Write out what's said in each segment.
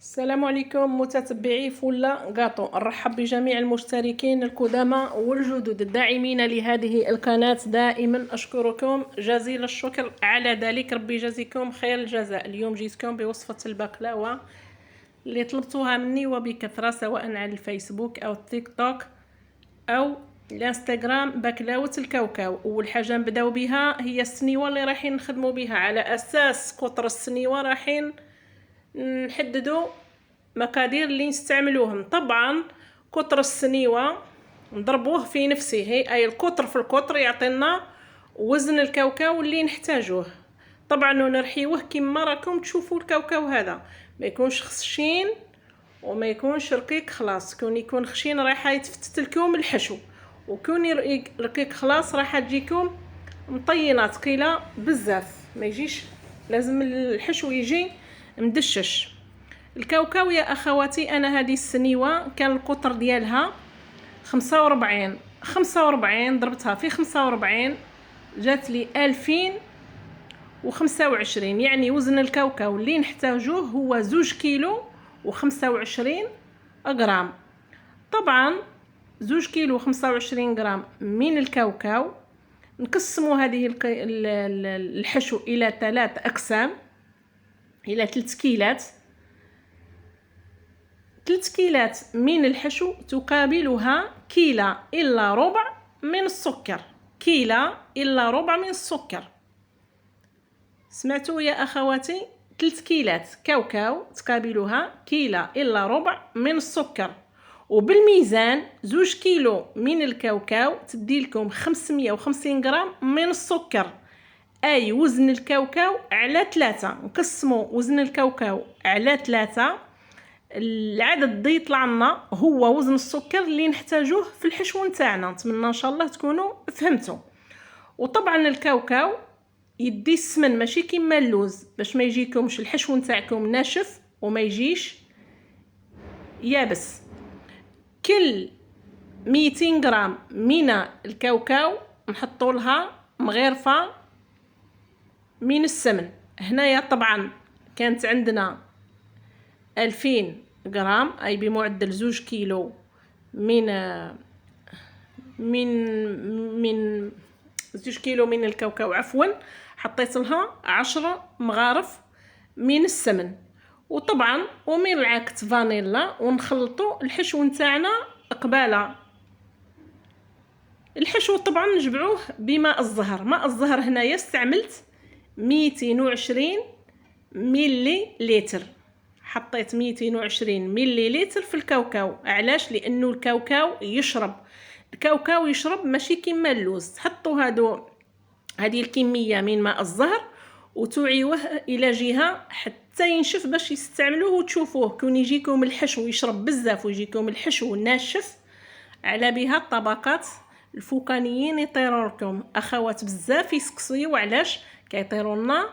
السلام عليكم متتبعي فولا غاطو. نرحب بجميع المشتركين القدامى والجدد الداعمين لهذه القناة. دائما أشكركم جزيل الشكر على ذلك، ربي يجازيكم خير الجزاء. اليوم جيتكم بوصفة البقلاوة اللي طلبتوها مني وبكثرة، سواء على الفيسبوك أو التيك توك أو الانستغرام. بقلاوة الكاوكاو. أول حاجة نبداو بها هي السنيوة اللي رايحين نخدمو بها. على أساس قطر السنيوة رايحين نحددوا مقادير اللي نستعملوهم. طبعا قطر السنيوة نضربوه في نفسه، اي القطر في القطر يعطينا وزن الكاوكاو اللي نحتاجوه. طبعا نرحيوه كما راكم تشوفوا. الكاوكاو هذا ما يكونش خشين وما يكونش رقيق خلاص. كون يكون خشين راح يتفتت لكم الحشو، وكون رقيق خلاص راح تجيكم مطينه ثقيله بزاف. ما يجيش، لازم الحشو يجي مدشش. الكاوكاو يا اخواتي، انا هذه السنيوه كان القطر ديالها 45 ضربتها في 45 جات لي 2025. يعني وزن الكاوكاو اللي نحتاجوه هو 2 كيلو و25 غرام. طبعا 2 كيلو و25 غرام من الكاوكاو. نقسموا هذه الحشو الى 3 اقسام، الى 3 كيلات. 3 كيلات من الحشو تقابلها كيلة إلا ربع من السكر. كيلة إلا ربع من السكر. سمعتوا يا أخواتي؟ 3 كيلات كاوكاو تقابلها كيلة إلا ربع من السكر. وبالميزان 2 كيلو من الكاوكاو تديلكم 550 غرام من السكر. أي وزن الكاوكاو على 3. نقسموا وزن الكاوكاو على 3. العدد اللي يطلع لنا هو وزن السكر اللي نحتاجوه في الحشو نتاعنا. نتمنى ان شاء الله تكونوا فهمتوا. وطبعا الكاوكاو يدي السمن ماشي كيما اللوز، باش ما يجيكمش الحشو نتاعكم ناشف وما يجيش يابس. كل 200 غرام من الكاوكاو نحطوا لها مغرفه من السمن. هنايا طبعا كانت عندنا 2000 غرام، أي بمعدل 2 كيلو من 2 كيلو من الكاوكاو عفوا. حطيت لها 10 مغارف من السمن، وطبعا وملعقة فانيلا. ونخلطوا الحشو نتاعنا قبالة. الحشو طبعا نجبعوه بماء الزهر. ماء الزهر هنايا استعملت 220 ملي لتر. حطيت 220 ملي لتر في الكاوكاو. علاش؟ لانه الكاوكاو يشرب ماشي كيما اللوز. تحطوا هذه الكميه من ماء الزهر وتوعيوه الى جهه حتى ينشف باش يستعملوه وتشوفوه. كون يجيكم الحشو يشرب بزاف ويجيكم الحشو ناشف، على بها الطبقات الفوقانيين يطيروا لكم. اخوات بزاف يسقسيو علاش كيطيروا لنا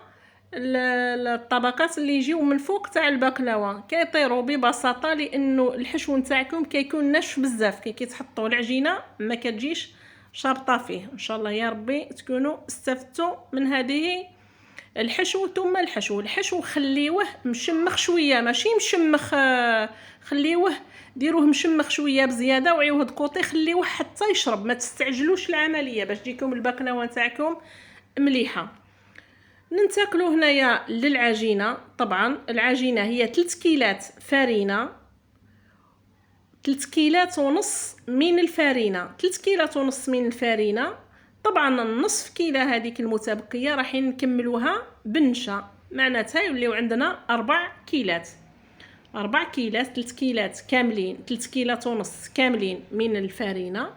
الطبقات اللي يجيو من الفوق تاع البقلاوه. كيطيروا ببساطه لانه الحشو نتاعكم كيكون ناشف بزاف. كي تحطوا العجينه ما كتجيش شابطه فيه. ان شاء الله يا ربي تكونوا استفدتوا من هذه الحشو. ثم الحشو خليوه مشمخ شويه، ماشي مشمخ، خليوه ديروه مشمخ شويه بزياده وعيوه دكوطي. خليوه حتى يشرب، ما تستعجلوش العمليه باش تجيكم البقلاوه نتاعكم مليحه. ننتقلوا هنايا للعجينه. طبعا العجينه هي 3 كيلات فرينه، 3 كيلات ونص من الفرينه. 3 كيلات ونص من الفرينه. طبعا النصف كيلة هذيك المتبقيه راح نكملوها بالنشا، معناتها يوليو عندنا 4 كيلات. 4 كيلات 3 كيلات كاملين، 3 كيلات ونص كاملين من الفرينه.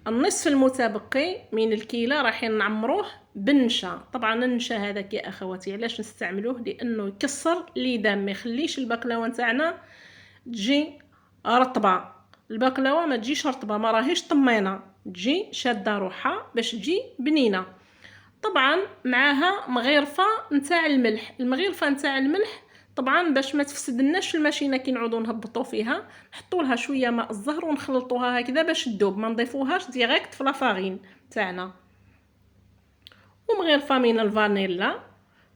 النصف المتبقي من الكيلة راح نعمروه بالنشا. طبعا النشا هذاك يا اخواتي علاش نستعملوه؟ لانه يكسر ليدام، ما يخليش البقلاوه نتاعنا تجي رطبه. البقلاوه ما تجيش رطبه، ما راهيش طمينه، تجي شاده روحها باش تجي بنينه. طبعا معاها مغرفه نتاع الملح. المغرفه نتاع الملح طبعا باش ما تفسدناش الماشينه كي نعودوا نهبطوا فيها. نحطوا لها شويه ماء الزهر ونخلطوها هكذا باش تذوب، ما نضيفوهاش ديريكت في لافارين تاعنا. ومغرفه من الفانيلا.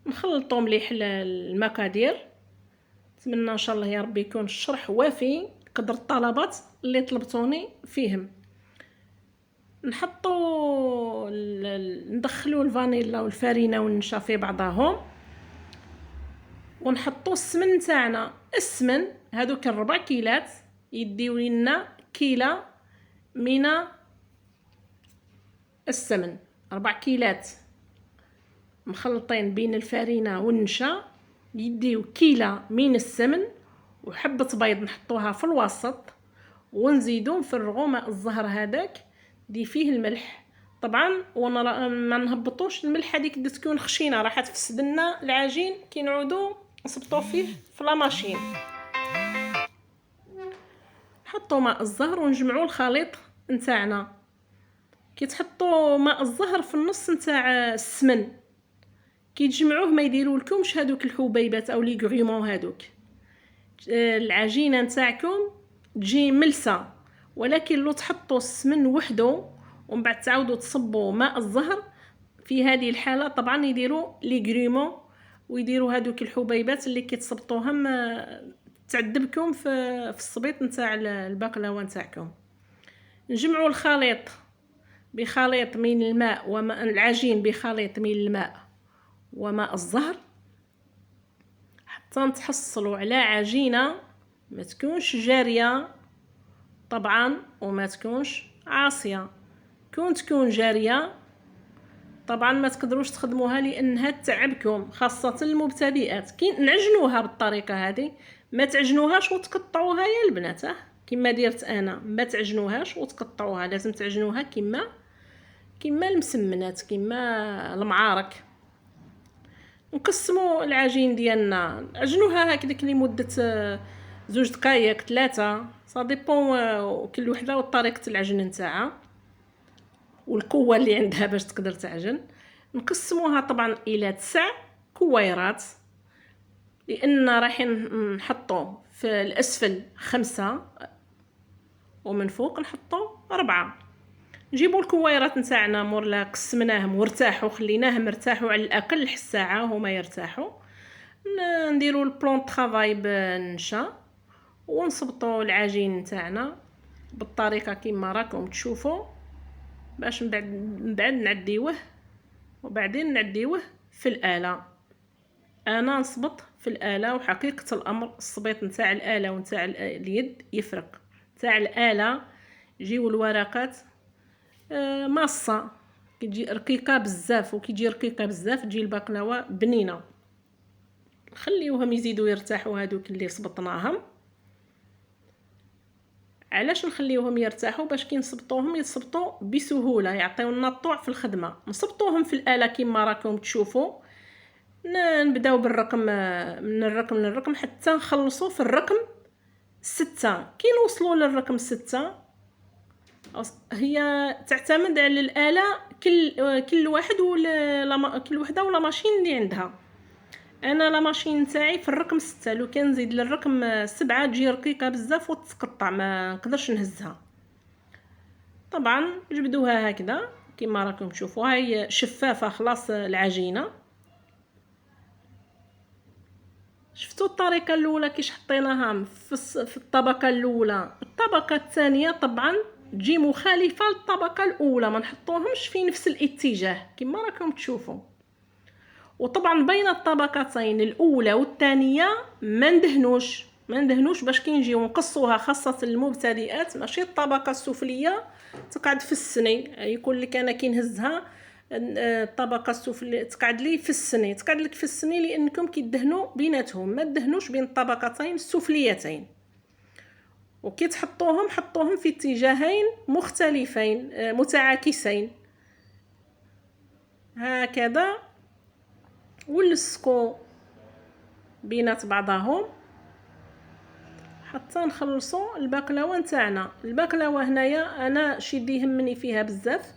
نخلطوا مليح المقادير نتمنى ان شاء الله يا ربي يكون الشرح وافي قدر الطلبات اللي طلبتوني فيهم. نحطوا ندخلوا الفانيلا والفارينه والنشا في بعضهم، ونحطوا السمن تاعنا. السمن هذوك 4 كيلات يديو لنا كيلة من السمن. 4 كيلات مخلطين بين الفارينه والنشا يديو كيلة من السمن، وحبة بيض نحطوها في الوسط، ونزيدو نفرغو ماء الزهر هذاك دي فيه الملح طبعا، ما نهبطوش الملح هذيك تكون خشينه راح تفسد لنا العجين كي نعودو نصبطو فيه في لا ماشين. نحطو ماء الزهر ونجمعو الخليط نتاعنا. كي تحطو ماء الزهر في النص نتاع السمن، كي تجمعوه ما يديروا لكمش هذوك الحبيبات او لي غريمون هذوك. العجينه نتاعكم تجي ملسه، ولكن لو تحطوا السمن وحده ومن بعد تعاودوا تصبوا ماء الزهر، في هذه الحاله طبعا يديروا لي غريمون ويديروا هذوك الحبيبات اللي كتصبطوهم تعذبكم في الصبيط نتاع البقلاوه نتاعكم. نجمعوا الخليط بخليط من الماء وماء العجين بخليط من الماء وماء الزهر حتى نتحصلوا على عجينه ما تكونش جاريه طبعا وما تكونش عاصيه. كون تكون جاريه طبعا ما تقدروش تخدموها لانها تعبكم، خاصه المبتدئات. كي نعجنوها بالطريقه هذه ما تعجنوهاش وتقطعوها يا البنات كما درت انا، ما تعجنوهاش وتقطعوها، لازم تعجنوها كما المسمنات كما المعارك. نقسموا العجين ديالنا، عجنوها هكذاك لمده 2 دقائق 3، صا ديبون كل وحده وطريقه العجن نتاعها والقوه اللي عندها باش تقدر تعجن. نقسموها طبعا الى 9 كويرات، لان رايحين نحطوا في الاسفل 5 ومن فوق نحطوا 4. نجيبوا الكويرات نتاعنا مورلا قسمناهم وارتاحوا، خليناهم يرتاحوا على الاقل الساعه هما يرتاحوا. نديروا البلون طرافاي بالنشا ونصبطوا العجين نتاعنا بالطريقه كما راكم تشوفوا، باش من بعد نعديوه وبعدين نعديوه في الاله. انا نصبط في الاله، وحقيقه الامر الصبيط نتاع الاله ونتاع اليد يفرق. تاع الاله يجيو الورقات ماصه، كتجي رقيقه بزاف، وكيجي رقيقه بزاف تجي البقلاوه بنينه. نخليوهم يزيدوا يرتاحوا هذوك اللي صبطناهم. علاش نخليوهم يرتاحوا؟ باش كي نصبطوهم يصبطوا بسهوله، يعطيونا الطوع في الخدمه. نصبطوهم في الاله كما راكم تشوفوا. نبداو بالرقم من الرقم حتى نخلصوا في الرقم 6. كي نوصلوا للرقم 6 هي تعتمد على الاله، كل واحد كل وحده ولا ماشين اللي عندها. انا لا ماشين نتاعي في الرقم 6، لو كان نزيد للرقم 7 تجي رقيقه بزاف وتتقطع، ما نقدرش نهزها. طبعا جبدوها هكذا كما راكم تشوفوا، هاي شفافه خلاص العجينه. شفتوا الطريقه الاولى كيش حطيناها في الطبقه الاولى؟ الطبقه الثانيه طبعا تجي مخالفه للطبقه الاولى، ما نحطوهمش في نفس الاتجاه كما راكم تشوفوا. وطبعا بين الطبقتين الاولى والثانيه ما ندهنوش باش كي نجيو نقصوها، خاصه المبتدئات، ماشي الطبقه السفليه تقعد في السني. يقول لك انا كي نهزها الطبقه السفليه تقعد لي في السني، تقعد لك في السني لانكم كيدهنوا بيناتهم، ما تدهنوش بين الطبقتين السفليتين. وكي تحطوهم حطوهم في اتجاهين مختلفين متعاكسين هكذا، ولصقوا بينات بعضهم حتى نخلصوا البقلاوه نتاعنا. البقلاوه هنايا انا شي اللي يهمني فيها بزاف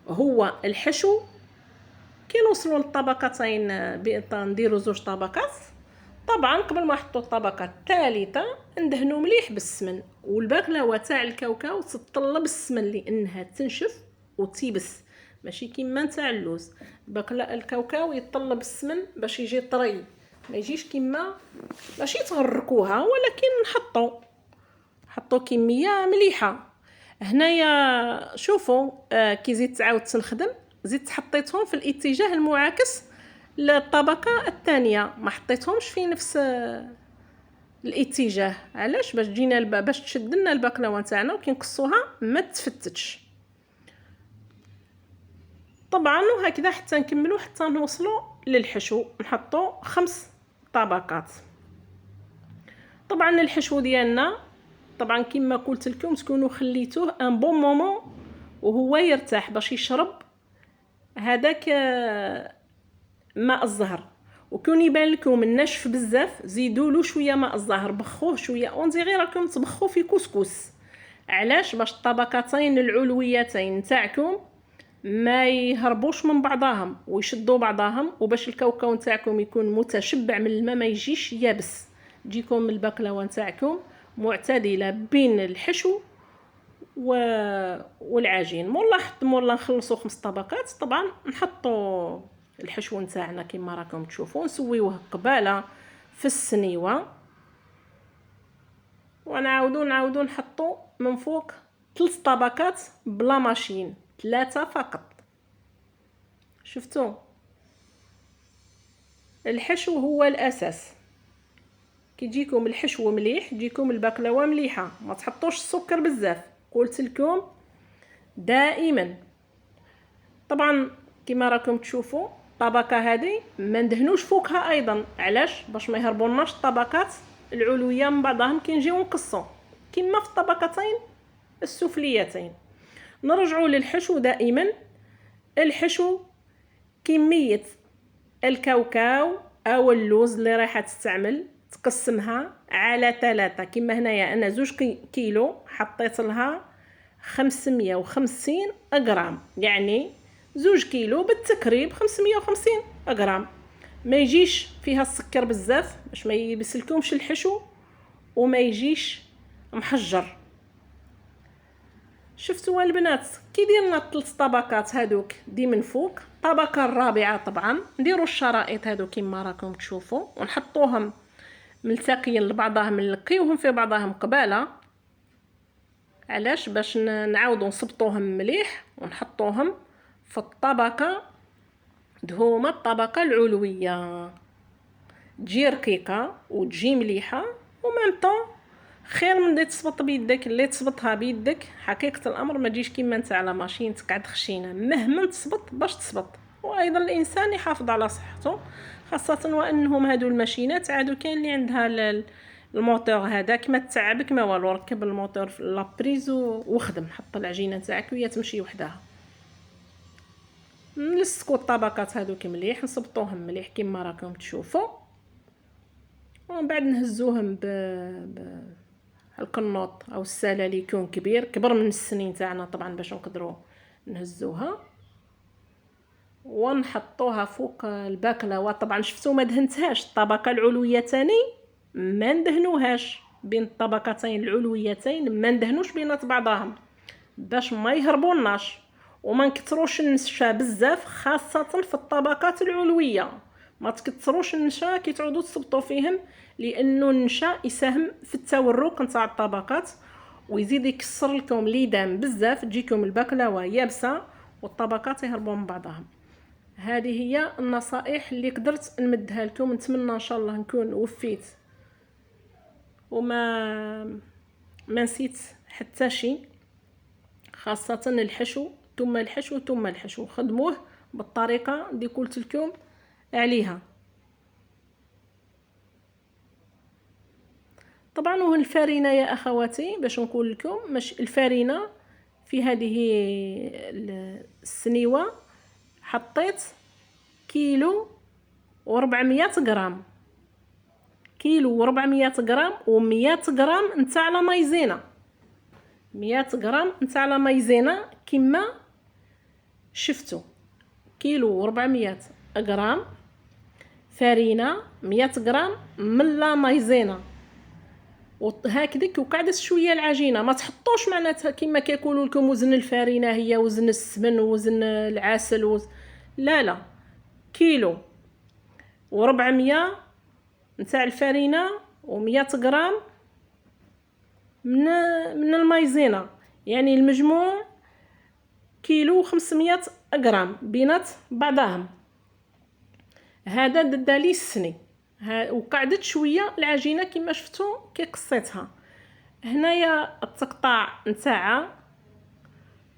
هو الحشو. كي نوصلوا للطبقتين نديروا 2 طبقات. طبعا قبل ما نحطوا الطبقه الثالثه ندهنوا مليح بالسمن. والبقلاوه تاع الكاوكاو تتطلب السمن لانها تنشف وتيبس، ماشي كيما نتاع اللوز. الكاوكاو يتطلب السمن باش يجي طري، ما يجيش كيما ماشي تغركوها، ولكن حطوا كميه مليحه. هنايا شوفوا كي زيد تعاود تنخدم، زيد حطيتهم في الاتجاه المعاكس للطبقه الثانيه، ما حطيتهمش في نفس الاتجاه. علاش؟ باش تجينا باش تشد لنا البقلاوه تاعنا وكي نقصوها ما تفتتش. طبعا وهكذا حتى نكملوا حتى نوصلوا للحشو. نحطوا 5 طبقات. طبعا الحشو ديالنا طبعا كما قلت لكم تكونوا خليتوه ان بون مومون وهو يرتاح باش يشرب هذاك ماء الزهر. وكون يبان لكم الناشف بزاف زيدوا له شويه ماء الزهر، بخوه شويه اونزي غير راكم تبخوا في كسكس. علاش؟ باش الطبقتين العلويتين نتاعكم ما يهربوش من بعضهم ويشدوا بعضهم، وباش الكاوكاو نتاعكم يكون متشبع من الماء ما يجيش يابس، تجيكم البقلاوه نتاعكم معتدله بين الحشو والعجين. مولا نخلصوا 5 طبقات. طبعا نحطوا الحشو نتاعنا كما راكم تشوفوا، نسويوه قباله في السنيوه، ونعاودوا نحطوا من فوق 3 طبقات بلا ماشين، 3 فقط. شفتوا؟ الحشو هو الاساس. كي يجيكم الحشو مليح تجيكم البقلاوه مليحه. ما تحطوش السكر بزاف، قلت لكم دائما. طبعا كما راكم تشوفوا الطبقه هذه ما ندهنوش فوقها ايضا. علاش؟ باش ما يهربوناش الطبقات العلويه من بعضهم كي نجيو نقصوا كما في الطبقتين السفليتين. نرجعوا للحشو دائما. الحشو كميه الكاوكاو او اللوز اللي رايحه تستعمل تقسمها على 3. كما هنايا انا 2 كيلو حطيت لها 550 غرام، يعني 2 كيلو بالتقريب 550 غرام. ما يجيش فيها السكر بزاف باش ما يبسلكمش الحشو وما يجيش محجر. شفتوا البنات كي ديرنا 3 طبقات هذوك دي من فوق. الطبقه الرابعه طبعا نديروا الشرائط هذو كما راكم تشوفوا ونحطوهم ملتقيين لبعضهم، نلقيوهم في بعضهم قباله. علاش؟ باش نعاودوا نصبطوهم مليح ونحطوهم في الطبقه هما الطبقه العلويه، تجي رقيقه وتجي مليحه. ومام طون خير من اللي تصبط بيدك. اللي تصبطها بيدك حقيقه الامر ما تجيش كيما نتاع لا ماشين تقعد خشينه مهما تصبط باش تصبط. وايضا الانسان يحافظ على صحته، خاصه وانهم هادو الماشينات عادو كاين اللي عندها الموتور هذاك ما تعبك ما والو، ركب الموتور في لابريز وخدم، حط العجينه تاعك وهي تمشي وحدها. نلصقوا الطبقات هذوك مليح، نصبطوهم مليح كما راكم تشوفوا، ومن بعد نهزوهم القنوط او الساله اللي يكون كبر من السنين تاعنا طبعا باش نقدروا نهزوها ونحطوها فوق البقلاوه. طبعا شفتوا ما دهنتهاش الطبقه العلويه تاني، ما ندهنوهاش بين الطبقتين العلويتين، ما ندهنوش بينات بعضهم باش ما يهربوناش، وما نكثروش النشا بزاف خاصه في الطبقات العلويه. ما تكثروش النشا كي تعودوا تصبطوا فيهم، لانه النشا يساهم في التورك نتاع الطبقات ويزيد يكسر لكم ليدام بزاف، تجيكم البقلاوه يابسه والطبقات يهربوا من بعضهم. هذه هي النصائح اللي قدرت نمدها لكم. نتمنى ان شاء الله نكون وفيت وما نسيت حتى شيء، خاصه الحشو ثم الحشو ثم الحشو. خدموه بالطريقه اللي قلت لكم عليها. طبعا وهو الفارينه يا اخواتي باش نقول لكم، مش الفارينه في هذه السنيوه حطيت كيلو و400 غرام، كيلو و400 غرام و100 غرام نتاع لا مايزينا، 100 غرام نتاع لا مايزينا كما شفتوا. كيلو و400 غرام فارينه، 100 غرام من لا مايزينا، وهكذاك وقعدت شويه العجينه. ما تحطوش معناتها كما كيقولوا لكم وزن الفارينه هي وزن السمن وزن العسل لا لا، كيلو و400 نتاع الفرينه و100 غرام من المايزينا، يعني المجموع كيلو 500 غرام بينات بعضهم. هذا دالي السني وقعدت شويه العجينه كما شفتوا كي قصيتها. هنايا التقطاع نتاعها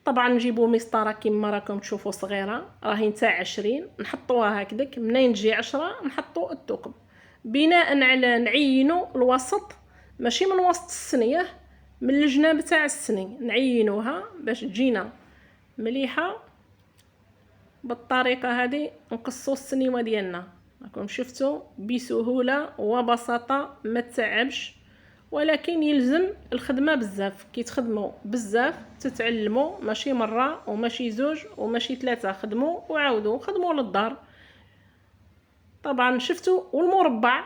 طبعا نجيبو مسطره كما راكم تشوفوا صغيره، راهي نتاع 20 نحطوها هكذاك، منين تجي 10 نحطو الثقب بناء على نعينو الوسط، ماشي من وسط السنيه، من الجناب تاع السني نعينوها باش تجينا مليحه. بالطريقه هذه نقصوا السنيوه ديالنا، راكم شفتوا بسهوله وبساطه، ما تعبش، ولكن يلزم الخدمه بزاف. كي تخدموا بزاف تتعلموا، ماشي مره وماشي زوج وماشي ثلاثه، خدموا وعاودوا خدموا للدار. طبعا شفتوا والمربع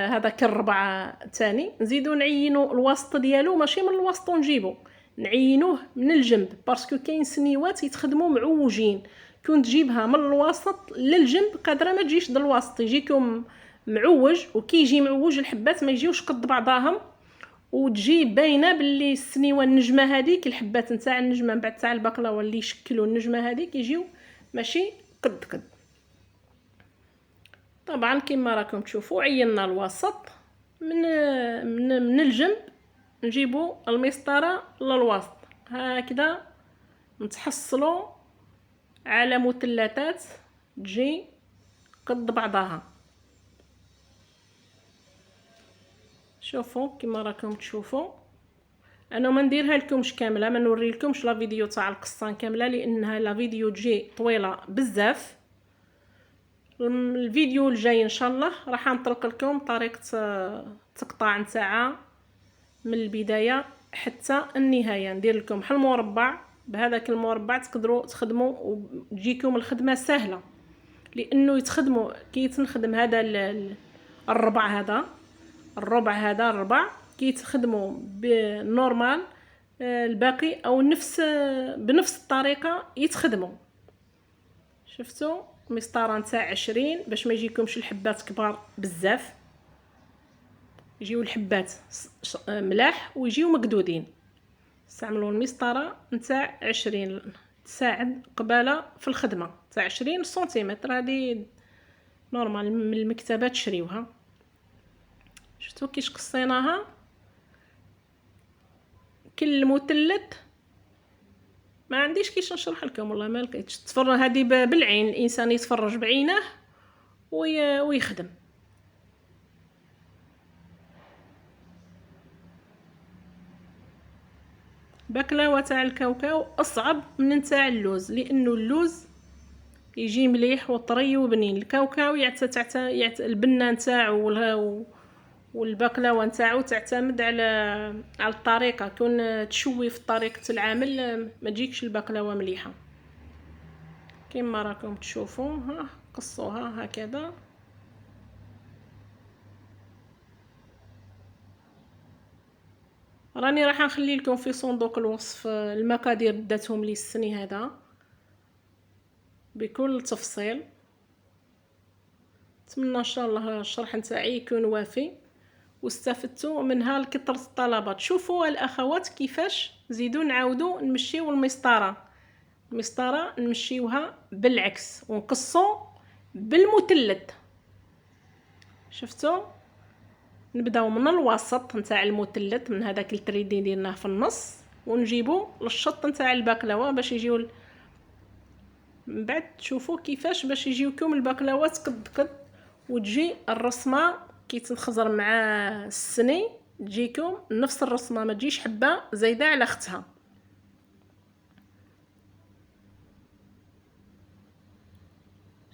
هذاك الربع الثاني نزيدو نعينوا الوسط ديالو، ماشي من الوسط نجيبو، نعينوه من الجنب، باسكو كاين سنيوات يتخدموا معوجين، كون تجيبها من الوسط للجنب قادره ما تجيش ديال الوسط، يجيكم معوج، وكيجي معوج الحبات ما يجيوش قد بعضاهم، وتجي باينه باللي السنيوه النجمه هذيك، الحبات نتاع النجمه من بعد تاع البقلاوه اللي يشكلوا النجمه هذيك يجيو ماشي قد. طبعا كما راكم تشوفوا عيننا الوسط من الجنب، نجيبوا المسطره للوسط هكذا، نتحصلوا على مثلثات تجي قد بعضها. شوفوا كما راكم تشوفوا، انا ما نديرها لكمش كامله، ما نوري لكمش لا فيديو تاع القصه كامله لانها لا فيديو تجي طويله بزاف. الفيديو الجاي ان شاء الله راح نطرق لكم طريقه التقطاع نتاعها من البدايه حتى النهايه، ندير لكم بحال المربع، بهذاك المربع تقدروا تخدموا وتجيكم الخدمه سهله، لانه يتخدموا كي تنخدم هذا الربع، هذا الربع كي تخدموا بالنورمال الباقي او بنفس الطريقه يتخدموا. شفتوا مسطره نتاع 20 باش ما يجيكمش الحبات كبار بزاف، يجيو الحبات ملاح ويجيو مقدودين. استعملوا المسطره نتاع 20 تساعد قباله في الخدمه، تاع 20 سنتيمتر، هذه نورمال من المكتبه تشريوها. شفتوا كيش قصيناها؟ كل مثلث ما عنديش كيش نشرح لكم، والله ما لقيتش. تفرج هذه بالعين، الانسان يتفرج بعينه ويخدم. بقلاوه تاع الكاوكاو اصعب من نتاع اللوز، لانه اللوز يجي مليح وطري وبنين، الكاوكاو البنه نتاعو والبقلاوه نتاعو تعتمد على الطريقه، كون تشوي في طريقه العمل ما تجيكش البقلاوه مليحه. كما راكم تشوفوا ها قصوها هكذا. راني راح نخلي لكم في صندوق الوصف المقادير داتهم لي السني هذا بكل تفصيل. نتمنى ان شاء الله الشرح نتاعي يكون وافي واستفدتوا منها لكثرة الطلبات. شوفوا الاخوات كيفاش زيدوا نعاودوا نمشيو المسطره نمشيوها بالعكس ونقصوا بالمثلث. شفتوا نبداو من الوسط نتاع المثلث، من هذاك التريدين ديالنا في النص، ونجيبوا للشط نتاع البقلاوه باش يجيو من بعد. تشوفوا كيفاش باش يجيوكم البقلاوات قد وتجي الرسمه كي تنخزر مع السني تجيكم نفس الرسمه، ما تجيش حبه زايده على اختها.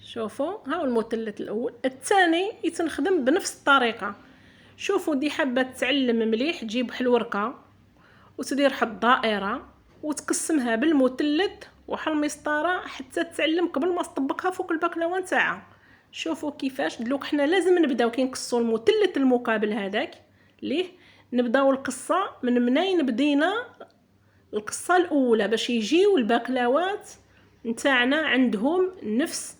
شوفوا ها المثلث الاول، الثاني يتنخدم بنفس الطريقه. شوفوا دي حابه تتعلم مليح، تجيب بحال ورقه وتدير حد دائره وتقسمها بالمثلث وحال المسطره حتى تتعلم قبل ما تطبقها فوق البقلاوه نتاعها. شوفوا كيفاش دلوك حنا لازم نبداو كي نقصوا المثلث المقابل هذاك ليه، نبداو القصه من منين بدينا القصه الاولى باش يجيو البقلاوات نتاعنا عندهم نفس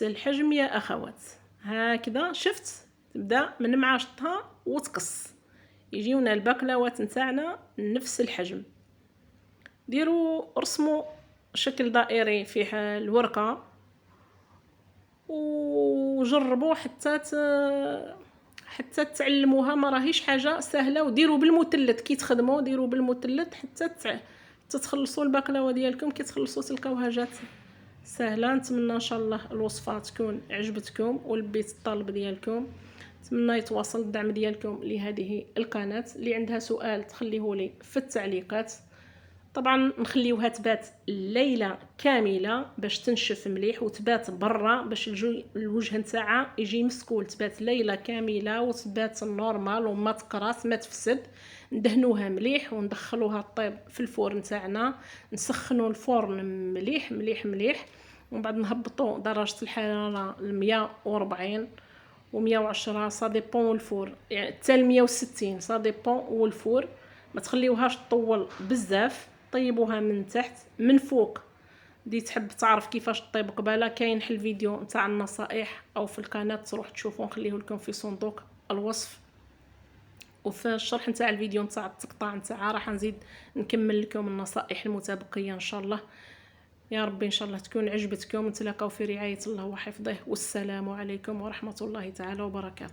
الحجم يا اخوات. هكذا شفت تبدا من معاشطها وتقص. يجيونا البقلاوات نتاعنا نفس الحجم. ديروا رسموا شكل دائري فيه الورقه وجربوا حتى تعلموها، ما راهيش حاجه سهله. وديروا بالمثلث كي تخدموا، ديروا بالمثلث حتى تخلصوا البقلاوه ديالكم. كي تخلصوا تلقاوها جات سهله. نتمنى ان شاء الله الوصفه تكون عجبتكم ولبيت الطلب ديالكم. نتمنى يتواصل الدعم ديالكم لهذه القناه. اللي عندها سؤال تخليه لي في التعليقات. طبعا نخليوها تبات الليله كامله باش تنشف مليح وتبات برا باش الوجه نتاعها يجي مسكول. تبات ليله كامله وتبات نورمال وما تقراص ما تفسد. ندهنوها مليح وندخلوها طيب في الفرن تاعنا. نسخنوا الفرن مليح مليح مليح ومن بعد نهبطوا درجه الحراره ل 140 و110 صا ديبون الفور، يعني حتى 160 صا ديبون والفور. ما تخليوهاش تطول بزاف. طيبوها من تحت من فوق. دي تحب تعرف كيفاش طيب قباله كاين حل فيديو نتاع النصائح او في القناه تروح تشوفوا، نخليه لكم في صندوق الوصف وفي الشرح نتاع الفيديو نتاع التقطاع نتاعها راح نزيد نكمل لكم النصائح المتبقيه ان شاء الله. يا ربي ان شاء الله تكون عجبتكم. نتلاقاو في رعايه الله وحفظه، والسلام عليكم ورحمه الله تعالى وبركاته.